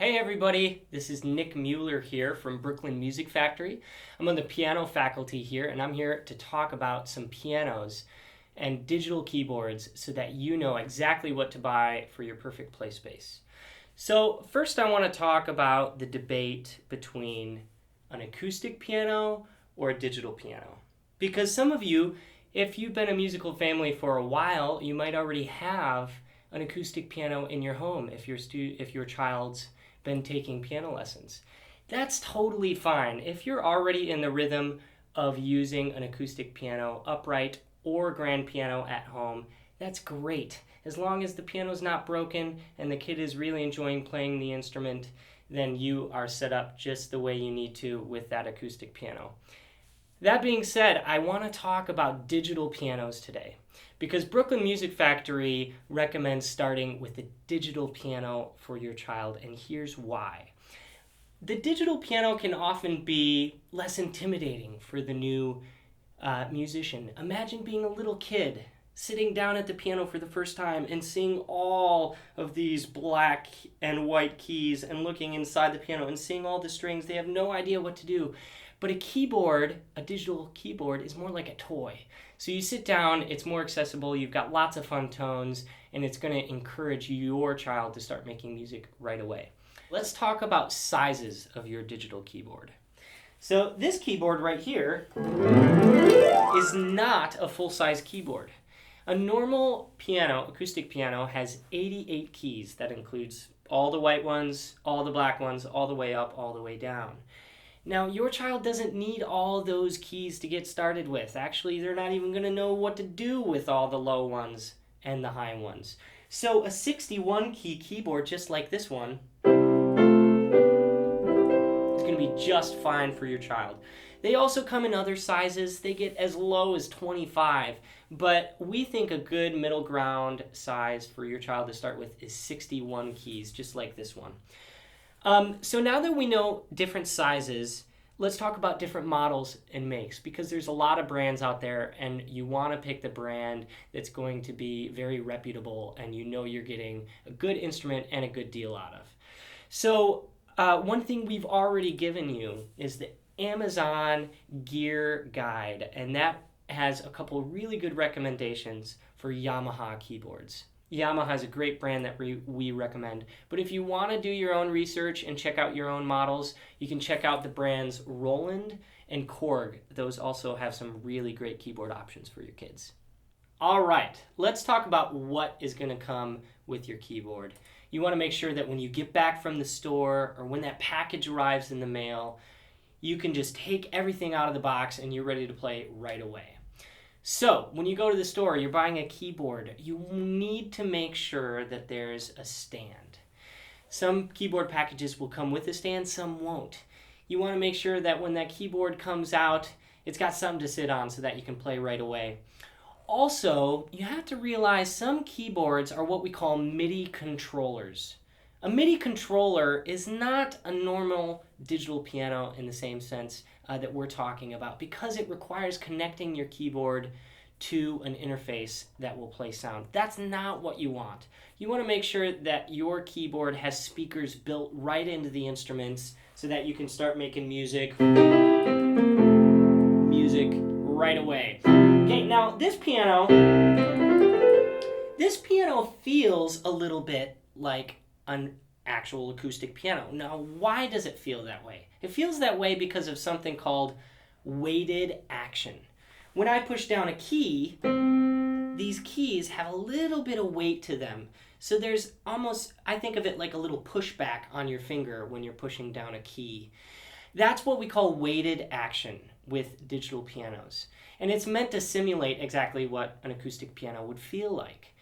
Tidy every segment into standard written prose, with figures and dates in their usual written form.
Hey everybody, this is Nick Mueller here from Brooklyn Music Factory. I'm on the piano faculty here and I'm here to talk about some pianos and digital keyboards so that you know exactly what to buy for your perfect play space. So first I want to talk about the debate between an acoustic piano or a digital piano. Because some of you, if you've been a musical family for a while, you might already have an acoustic piano in your home if your child's been taking piano lessons. That's totally fine. If you're already in the rhythm of using an acoustic piano upright or grand piano at home, that's great. As long as the piano's not broken and the kid is really enjoying playing the instrument, then you are set up just the way you need to with that acoustic piano. That being said, I want to talk about digital pianos today because Brooklyn Music Factory recommends starting with a digital piano for your child, and here's why. The digital piano can often be less intimidating for the new musician. Imagine being a little kid sitting down at the piano for the first time and seeing all of these black and white keys and looking inside the piano and seeing all the strings. They have no idea what to do. But a keyboard, a digital keyboard, is more like a toy. So you sit down, it's more accessible, you've got lots of fun tones, and it's going to encourage your child to start making music right away. Let's talk about sizes of your digital keyboard. So this keyboard right here is not a full-size keyboard. A normal piano, acoustic piano, has 88 keys. That includes all the white ones, all the black ones, all the way up, all the way down. Now, your child doesn't need all those keys to get started with. Actually, they're not even going to know what to do with all the low ones and the high ones. So a 61 key keyboard, just like this one, is going to be just fine for your child. They also come in other sizes. They get as low as 25, but we think a good middle ground size for your child to start with is 61 keys, just like this one. So now that we know different sizes, let's talk about different models and makes, because there's a lot of brands out there and you want to pick the brand that's going to be very reputable and you know you're getting a good instrument and a good deal out of. So one thing we've already given you is the Amazon Gear Guide, and that has a couple really good recommendations for Yamaha keyboards. Yamaha is a great brand that we recommend. But if you want to do your own research and check out your own models, you can check out the brands Roland and Korg. Those also have some really great keyboard options for your kids. All right, let's talk about what is going to come with your keyboard. You want to make sure that when you get back from the store or when that package arrives in the mail, you can just take everything out of the box and you're ready to play right away. So, when you go to the store, you're buying a keyboard, you need to make sure that there's a stand. Some keyboard packages will come with a stand, some won't. You want to make sure that when that keyboard comes out, it's got something to sit on so that you can play right away. Also, you have to realize some keyboards are what we call MIDI controllers. A MIDI controller is not a normal digital piano in the same sense that we're talking about, because it requires connecting your keyboard to an interface that will play sound. That's not what you want. You want to make sure that your keyboard has speakers built right into the instruments so that you can start making music right away. Okay, now this piano feels a little bit like an actual acoustic piano. Now, why does it feel that way? It feels that way because of something called weighted action. When I push down a key, these keys have a little bit of weight to them. So there's almost, I think of it like a little pushback on your finger when you're pushing down a key. That's what we call weighted action with digital pianos. And it's meant to simulate exactly what an acoustic piano would feel like.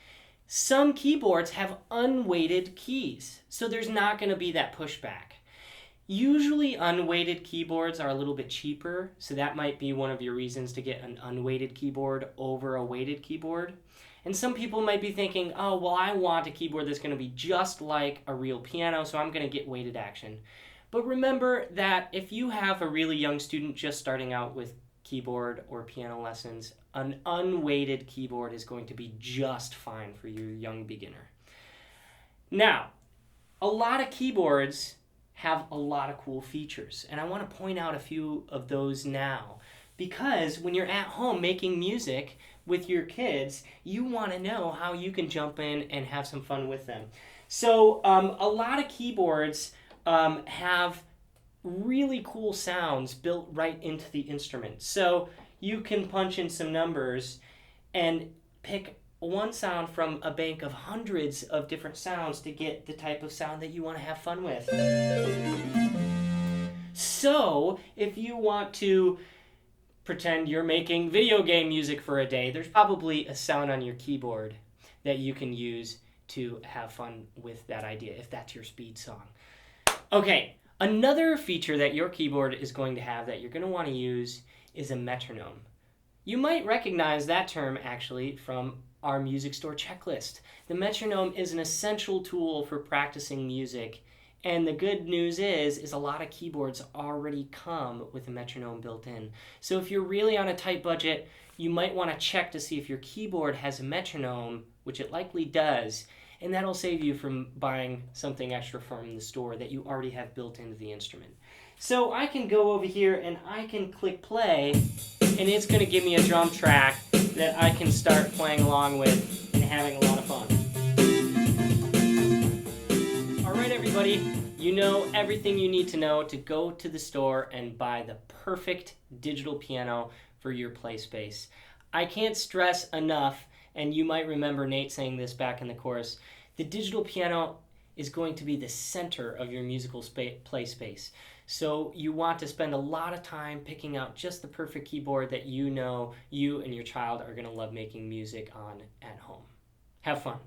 Some keyboards have unweighted keys, so there's not going to be that pushback. Usually unweighted keyboards are a little bit cheaper, so that might be one of your reasons to get an unweighted keyboard over a weighted keyboard. And some people might be thinking, oh, well, I want a keyboard that's going to be just like a real piano, so I'm going to get weighted action. But remember that if you have a really young student just starting out with keyboard or piano lessons, an unweighted keyboard is going to be just fine for your young beginner. Now, a lot of keyboards have a lot of cool features, and I want to point out a few of those now. Because when you're at home making music with your kids, you want to know how you can jump in and have some fun with them. So a lot of keyboards have really cool sounds built right into the instrument. So you can punch in some numbers and pick one sound from a bank of hundreds of different sounds to get the type of sound that you want to have fun with. So if you want to pretend you're making video game music for a day, there's probably a sound on your keyboard that you can use to have fun with that idea, if that's your speed song. Okay, another feature that your keyboard is going to have that you're going to want to use is a metronome. You might recognize that term actually from our music store checklist. The metronome is an essential tool for practicing music, and the good news is a lot of keyboards already come with a metronome built in. So if you're really on a tight budget, you might want to check to see if your keyboard has a metronome, which it likely does, and that'll save you from buying something extra from the store that you already have built into the instrument. So I can go over here and I can click play, and it's going to give me a drum track that I can start playing along with and having a lot of fun. Alright everybody, you know everything you need to know to go to the store and buy the perfect digital piano for your play space. I can't stress enough, and you might remember Nate saying this back in the course, the digital piano is going to be the center of your musical play space. So you want to spend a lot of time picking out just the perfect keyboard that you know you and your child are going to love making music on at home. Have fun.